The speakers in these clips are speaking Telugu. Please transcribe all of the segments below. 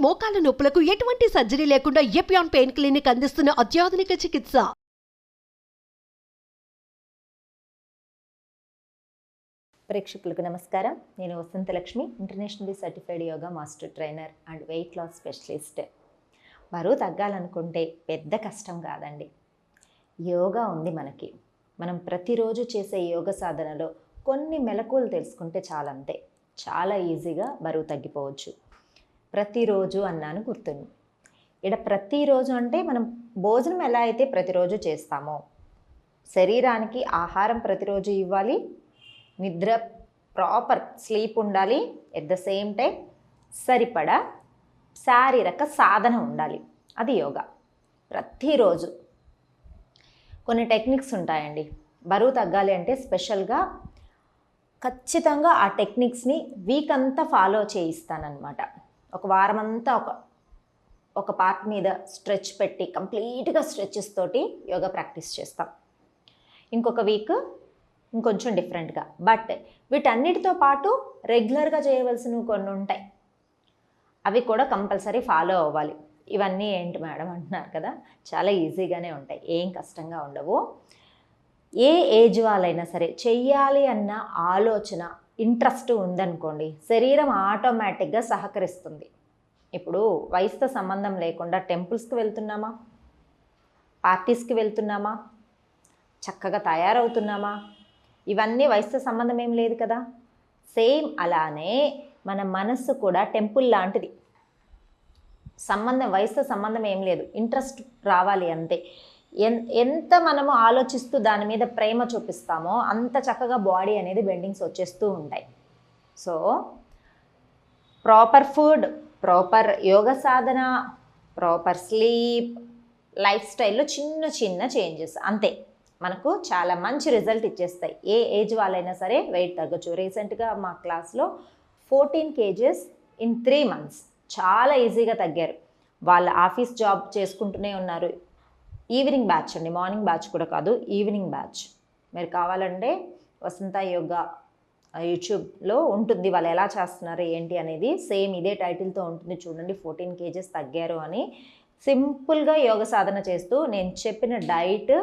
మోకాల నొప్పులకు ఎటువంటి సర్జరీ లేకుండా ఎపియాన్ పెయిన్ క్లినిక్ అందిస్తున్న అత్యాధునిక చికిత్స. ప్రేక్షకులకు నమస్కారం. నేను Vasanthalakshmi, internationally certified yoga master trainer and weight loss specialist. బరువు తగ్గాలనుకుంటే పెద్ద కష్టం కాదండి. యోగా ఉంది మనకి. మనం ప్రతిరోజు చేసే యోగ సాధనలో కొన్ని మెలకువలు తెలుసుకుంటే చాలంతే. చాలా ఈజీగా బరువు తగ్గిపోవచ్చు. ప్రతిరోజు అన్నాను గుర్తుంది. ఇక్కడ ప్రతిరోజు అంటే మనం భోజనం ఎలా అయితే ప్రతిరోజు చేస్తామో, శరీరానికి ఆహారం ప్రతిరోజు ఇవ్వాలి, నిద్ర ప్రాపర్ స్లీప్ ఉండాలి, ఎట్ ద సేమ్ టైం సరిపడా శారీరక సాధన ఉండాలి. అది యోగా. ప్రతిరోజు కొన్ని టెక్నిక్స్ ఉంటాయండి. బరువు తగ్గాలి అంటే స్పెషల్గా ఖచ్చితంగా ఆ టెక్నిక్స్ని వీక్ అంతా ఫాలో చేయిస్తానన్నమాట. ఒక వారం అంతా ఒక పార్ట్ మీద స్ట్రెచ్ పెట్టి కంప్లీట్గా స్ట్రెచెస్ తోటి యోగా ప్రాక్టీస్ చేస్తాం. ఇంకొక వీక్ ఇంకొంచెం డిఫరెంట్గా. బట్ వీటన్నిటితో పాటు రెగ్యులర్గా చేయవలసినవి కొన్ని ఉంటాయి. అవి కూడా కంపల్సరీ ఫాలో అవ్వాలి. ఇవన్నీ ఏంటి మేడం అంటున్నారు కదా, చాలా ఈజీగానే ఉంటాయి, ఏం కష్టంగా ఉండవు. ఏ ఏజ్ వాళ్ళైనా సరే చెయ్యాలి అన్న ఆలోచన, ఇంట్రెస్ట్ ఉందనుకోండి, శరీరం ఆటోమేటిక్గా సహకరిస్తుంది. ఇప్పుడు వయసుతో సంబంధం లేకుండా టెంపుల్స్కి వెళ్తున్నామా, పార్టీస్కి వెళ్తున్నామా, చక్కగా తయారవుతున్నామా, ఇవన్నీ వయసుతో సంబంధం ఏం లేదు కదా. సేమ్ అలానే మన మనస్సు కూడా టెంపుల్ లాంటిది. వయసుతో సంబంధం ఏం లేదు, ఇంట్రెస్ట్ రావాలి అంతే. ఎంత మనము ఆలోచిస్తూ దాని మీద ప్రేమ చూపిస్తామో అంత చక్కగా బాడీ అనేది బెండింగ్స్ వచ్చేస్తూ ఉంటాయి. సో ప్రాపర్ ఫుడ్, ప్రాపర్ యోగ సాధన, ప్రాపర్ స్లీప్, లైఫ్ స్టైల్లో చిన్న చిన్న చేంజెస్ అంతే మనకు చాలా మంచి రిజల్ట్ ఇచ్చేస్తాయి. ఏ ఏజ్ వాళ్ళైనా సరే వెయిట్ తగ్గచ్చు. రీసెంట్గా మా క్లాస్లో 14 kgs ఇన్ 3 months చాలా ఈజీగా తగ్గారు. వాళ్ళ ఆఫీస్ జాబ్ చేసుకుంటూనే ఉన్నారు. ఈవినింగ్ బ్యాచ్ అండి, మార్నింగ్ బ్యాచ్ కూడా కాదు, ఈవినింగ్ బ్యాచ్. మీరు కావాలంటే వసంత యోగా యూట్యూబ్లో ఉంటుంది, వాళ్ళు ఎలా చేస్తున్నారు ఏంటి అనేది. సేమ్ ఇదే టైటిల్తో ఉంటుంది, చూడండి. 14 kgs తగ్గారు అని. సింపుల్గా యోగ సాధన చేస్తూ నేను చెప్పిన డైట్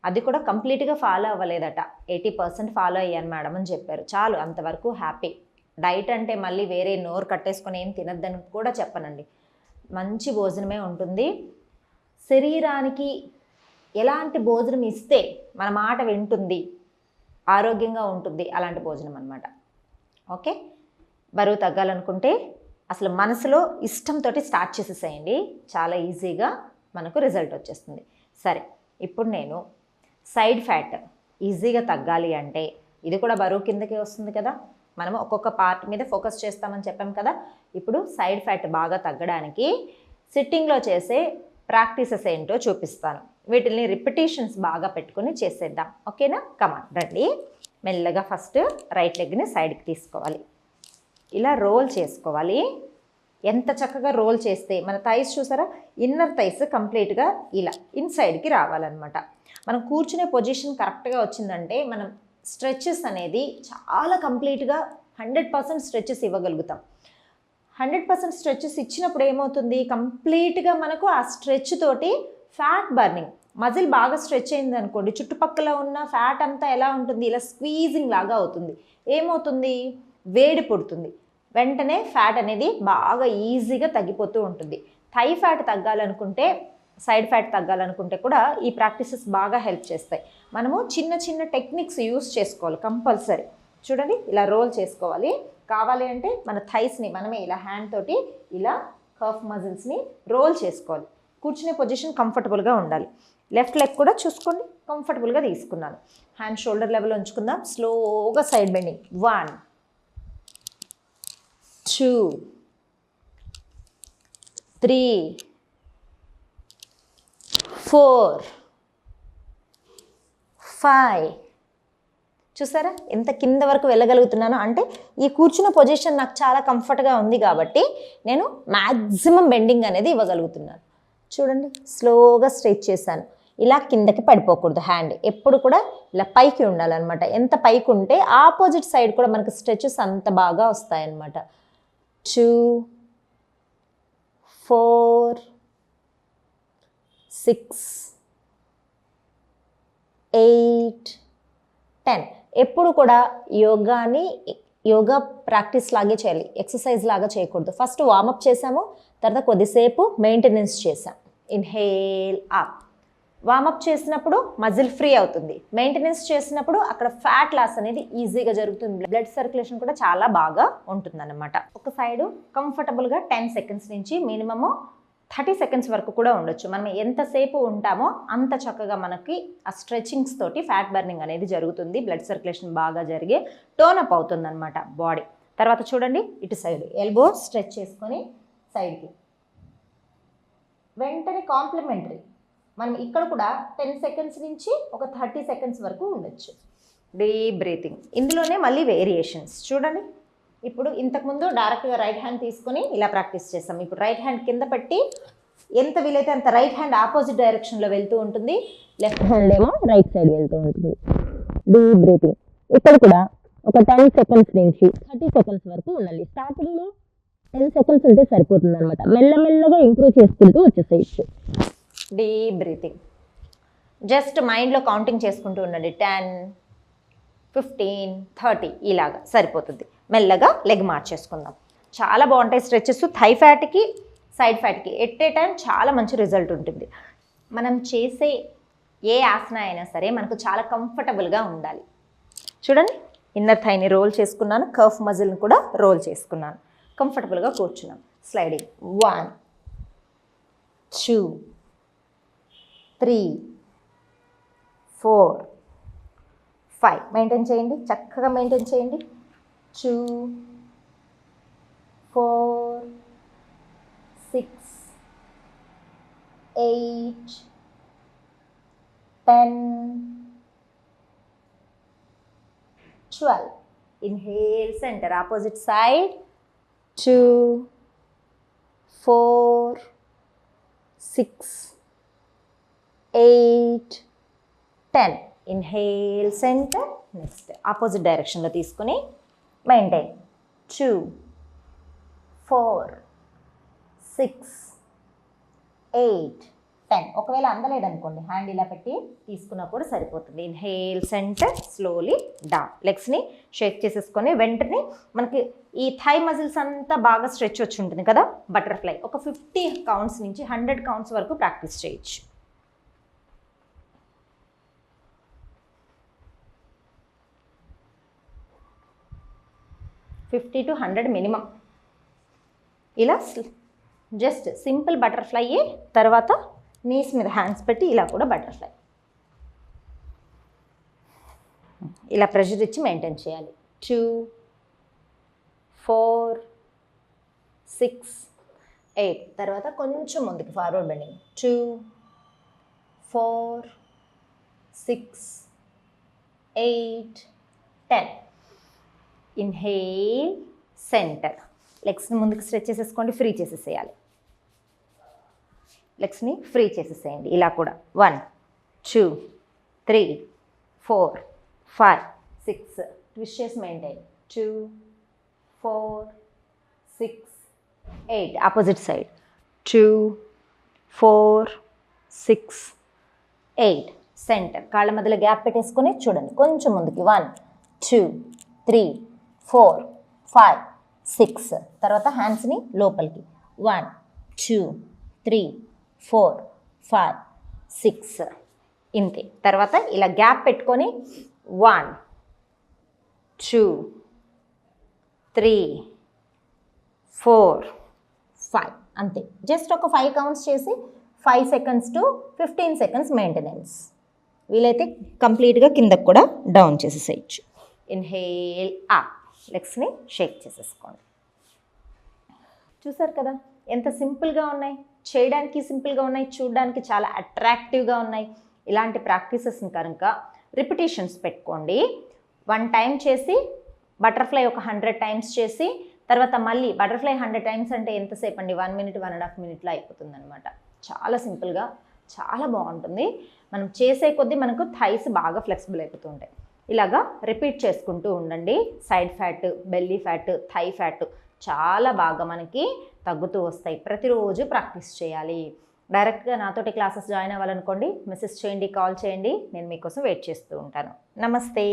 అది కూడా కంప్లీట్గా ఫాలో అవ్వలేదట, 80% ఫాలో అయ్యాను మేడం అని చెప్పారు. చాలు, అంతవరకు హ్యాపీ. డైట్ అంటే మళ్ళీ వేరే నోరు కట్టేసుకొని ఏం తినద్దని కూడా చెప్పనండి. మంచి భోజనమే ఉంటుంది. శరీరానికి ఎలాంటి భోజనం ఇస్తే మన మాట వింటుంది, ఆరోగ్యంగా ఉంటుంది, అలాంటి భోజనం అన్నమాట. ఓకే, బరువు తగ్గాలనుకుంటే అసలు మనసులో ఇష్టంతో స్టార్ట్ చేసేసేయండి. చాలా ఈజీగా మనకు రిజల్ట్ వచ్చేస్తుంది. సరే, ఇప్పుడు నేను సైడ్ ఫ్యాట్ ఈజీగా తగ్గాలి అంటే, ఇది కూడా బరువు కిందకే వస్తుంది కదా, మనము ఒక్కొక్క పార్ట్ మీద ఫోకస్ చేస్తామని చెప్పాం కదా. ఇప్పుడు సైడ్ ఫ్యాట్ బాగా తగ్గడానికి సిట్టింగ్లో చేసే ప్రాక్టీసెస్ ఏంటో చూపిస్తాను. వీటిని రిపిటేషన్స్ బాగా పెట్టుకుని చేసేద్దాం. ఓకేనా? కమాన్ రండి. మెల్లగా ఫస్ట్ రైట్ లెగ్ని సైడ్కి తీసుకోవాలి, ఇలా రోల్ చేసుకోవాలి. ఎంత చక్కగా రోల్ చేస్తే మన థైస్ చూసారా, ఇన్నర్ థైస్ కంప్లీట్గా ఇలా ఇన్సైడ్కి రావాలన్నమాట. మనం కూర్చునే పొజిషన్ కరెక్ట్గా వచ్చిందంటే మనం స్ట్రెచెస్ అనేది చాలా కంప్లీట్గా 100% స్ట్రెచెస్ ఇవ్వగలుగుతాం. 100% స్ట్రెచెస్ ఇచ్చినప్పుడు ఏమవుతుంది, కంప్లీట్గా మనకు ఆ స్ట్రెచ్ తోటి ఫ్యాట్ బర్నింగ్, మజిల్ బాగా స్ట్రెచ్ అయింది అనుకోండి, చుట్టుపక్కల ఉన్న ఫ్యాట్ అంతా ఎలా ఉంటుంది, ఇలా స్క్వీజింగ్ లాగా అవుతుంది. ఏమవుతుంది, వేడి పుడుతుంది. వెంటనే ఫ్యాట్ అనేది బాగా ఈజీగా తగ్గిపోతూ ఉంటుంది. థై ఫ్యాట్ తగ్గాలనుకుంటే, సైడ్ ఫ్యాట్ తగ్గాలనుకుంటే కూడా ఈ ప్రాక్టీసెస్ బాగా హెల్ప్ చేస్తాయి. మనము చిన్న చిన్న టెక్నిక్స్ యూస్ చేసుకోవాలి కంపల్సరీ. చూడండి, ఇలా రోల్ చేసుకోవాలి. కావాలి అంటే మన థైస్ని మనమే ఇలా హ్యాండ్ తోటి ఇలా కర్వ్ మజిల్స్ని రోల్ చేసుకోవాలి. కూర్చునే పొజిషన్ కంఫర్టబుల్గా ఉండాలి. లెఫ్ట్ లెగ్ కూడా చూసుకోండి, కంఫర్టబుల్గా తీసుకున్నాను. హ్యాండ్ షోల్డర్ లెవెల్ ఉంచుకుందాం. స్లోగా సైడ్ బెండింగ్. 1 2 3 4 5. చూసారా ఎంత కింద వరకు వెళ్ళగలుగుతున్నాను అంటే, ఈ కూర్చున్న పొజిషన్ నాకు చాలా కంఫర్ట్గా ఉంది కాబట్టి నేను మ్యాక్సిమం బెండింగ్ అనేది ఇవ్వగలుగుతున్నాను. చూడండి, స్లోగా స్ట్రెచ్ చేశాను. ఇలా కిందకి పడిపోకూడదు. హ్యాండ్ ఎప్పుడు కూడా ఇలా పైకి ఉండాలన్నమాట. ఎంత పైకి ఉంటే ఆపోజిట్ సైడ్ కూడా మనకు స్ట్రెచెస్ అంత బాగా వస్తాయన్నమాట. 2 4 6 8 10. ఎప్పుడు కూడా యోగా ప్రాక్టీస్ లాగే చేయాలి, ఎక్సర్సైజ్ లాగా చేయకూడదు. ఫస్ట్ వార్మప్ చేసాము, తర్వాత కొద్దిసేపు మెయింటెనెన్స్ చేసాం. Inhale up. వార్మప్ చేసినప్పుడు మజిల్ ఫ్రీ అవుతుంది, మెయింటెనెన్స్ చేసినప్పుడు అక్కడ ఫ్యాట్ లాస్ అనేది ఈజీగా జరుగుతుంది, బ్లడ్ సర్క్యులేషన్ కూడా చాలా బాగా ఉంటుంది అన్నమాట. ఒక సైడు కంఫర్టబుల్గా 10 సెకండ్స్ నుంచి మినిమము 30 సెకండ్స్ వరకు కూడా ఉండొచ్చు. మనం ఎంతసేపు ఉంటామో అంత చక్కగా మనకి ఆ స్ట్రెచింగ్స్ తోటి ఫ్యాట్ బర్నింగ్ అనేది జరుగుతుంది, బ్లడ్ సర్క్యులేషన్ బాగా జరిగి టోనప్ అవుతుంది అనమాట బాడీ. తర్వాత చూడండి, ఇటు సైడ్ ఎల్బో స్ట్రెచ్ చేసుకొని సైడ్కి, వెంటనే కాంప్లిమెంటరీ మనం ఇక్కడ కూడా 10 సెకండ్స్ నుంచి ఒక 30 సెకండ్స్ వరకు ఉండొచ్చు. Deep breathing. ఇందులోనే మళ్ళీ వేరియేషన్స్ చూడండి. ఇప్పుడు ఇంతకుముందు డైరెక్ట్గా రైట్ హ్యాండ్ తీసుకొని ఇలా ప్రాక్టీస్ చేస్తాం. ఇప్పుడు రైట్ హ్యాండ్ కింద పెట్టి ఎంత వీలైతే అంత రైట్ హ్యాండ్ ఆపోజిట్ డైరెక్షన్లో వెళ్తూ ఉంటుంది, లెఫ్ట్ హ్యాండ్ ఏమో రైట్ సైడ్ వెళ్తూ ఉంటుంది. Deep breathing. ఇక్కడ కూడా ఒక 10 సెకండ్స్ నుంచి 30 సెకండ్స్ వరకు ఉండాలి. స్టార్టింగ్లో 10 సెకండ్స్ ఉంటే సరిపోతుంది అనమాట, మెల్లమెల్లగా ఇంప్రూవ్ చేసుకుంటూ వచ్చేసేయచ్చు. Deep breathing. జస్ట్ మైండ్లో కౌంటింగ్ చేసుకుంటూ ఉండండి. 10 15 30 ఇలాగా సరిపోతుంది. మెల్లగా లెగ్ మార్చేసుకుందాం. చాలా బాగుంటాయి స్ట్రెచెస్. థై ఫ్యాట్కి సైడ్ ఫ్యాట్కి ఎట్ ఏ టైం చాలా మంచి రిజల్ట్ ఉంటుంది. మనం చేసే ఏ ఆసన అయినా సరే మనకు చాలా కంఫర్టబుల్గా ఉండాలి. చూడండి, ఇన్నర్ థైని రోల్ చేసుకున్నాను, కర్ఫ్ మజిల్ని కూడా రోల్ చేసుకున్నాను, కంఫర్టబుల్గా కూర్చున్నాం. స్లైడింగ్. 1 2 3 4 5. మెయింటైన్ చేయండి, చక్కగా మెయింటైన్ చేయండి. 2 4 6 8 10 12. Inhale, center, opposite side. 2 4 6 8 10. Inhale, center. Next opposite direction లో తీసుకుని మెయింటైన్. 2 4 6 8 10. ఒకవేళ అందలేదనుకోండి, హ్యాండ్ ఇలా పెట్టి తీసుకున్నా కూడా సరిపోతుంది. Inhale, centre, slowly down. లెగ్స్ని షేక్ చేసేసుకొని వెంటనే మనకి ఈ థై మజిల్స్ అంతా బాగా స్ట్రెచ్ వచ్చి ఉంటుంది కదా, బటర్ఫ్లై. ఒక 50 కౌంట్స్ నుంచి 100 కౌంట్స్ వరకు ప్రాక్టీస్ చేయొచ్చు. $50 to $100 మినిమం. ఇలా జస్ట్ సింపుల్ బటర్ఫ్లై, తర్వాత నీస్ మీద హ్యాండ్స్ పెట్టి ఇలా కూడా బటర్ఫ్లై. ఇలా ప్రెషర్ ఇచ్చి మెయింటైన్ చేయాలి. 2 4 6 8. తర్వాత కొంచెం ముందుకు ఫార్వర్డ్ బెండింగ్. 2 4 6 8 10. Inhale, centre. లెగ్స్ని ముందుకు స్ట్రెచ్ చేసేసుకోండి, ఫ్రీ చేసేసేయాలి. లెగ్స్ని ఫ్రీ చేసేసేయండి. ఇలా కూడా 1 2 3 4 5 6. ట్విస్ట్ చేసి మెయింటైన్. 2 4 6 8. Opposite side. 2 4 6 8. సెంటర్. కాళ్ళ మధ్యలో గ్యాప్ పెట్టేసుకొని చూడండి, కొంచెం ముందుకి. 1 2 3 4 5 6. తర్వాత హ్యాండ్స్ని లోపలికి. 1 2 3 4 5 6. ఇంతే. తర్వాత ఇలా గ్యాప్ పెట్టుకొని 1 2 3 4 5. అంతే. జస్ట్ ఒక 5 కౌంట్స్ చేసి 5 సెకండ్స్ టు 15 సెకండ్స్ మెయింటెనెన్స్. వీలైతే కంప్లీట్గా కిందకు కూడా డౌన్ చేసేసేయచ్చు. Inhale up. లెగ్స్ని షేక్ చేసేసుకోండి. చూసారు కదా ఎంత సింపుల్గా ఉన్నాయి, చేయడానికి సింపుల్గా ఉన్నాయి, చూడడానికి చాలా అట్రాక్టివ్గా ఉన్నాయి. ఇలాంటి ప్రాక్టీసెస్ని కనుక రిపిటేషన్స్ పెట్టుకోండి. 1 టైం చేసి బటర్ఫ్లై ఒక 100 టైమ్స్ చేసి తర్వాత మళ్ళీ బటర్ఫ్లై 100 టైమ్స్ అంటే ఎంతసేపు అండి, 1 minute 1.5 minute అయిపోతుంది అనమాట. చాలా సింపుల్గా చాలా బాగుంటుంది. మనం చేసే కొద్దీ మనకు థైస్ బాగా ఫ్లెక్సిబుల్ అయిపోతూ ఉంటాయి. ఇలాగా రిపీట్ చేసుకుంటూ ఉండండి. Side fat, belly fat, thigh fat చాలా బాగా మనకి తగ్గుతూ వస్తాయి. ప్రతిరోజు ప్రాక్టీస్ చేయాలి. డైరెక్ట్గా నాతోటి క్లాసెస్ జాయిన్ అవ్వాలనుకోండి, మెసేజ్ చేయండి, కాల్ చేయండి. నేను మీకోసం వెయిట్ చేస్తూ ఉంటాను. నమస్తే.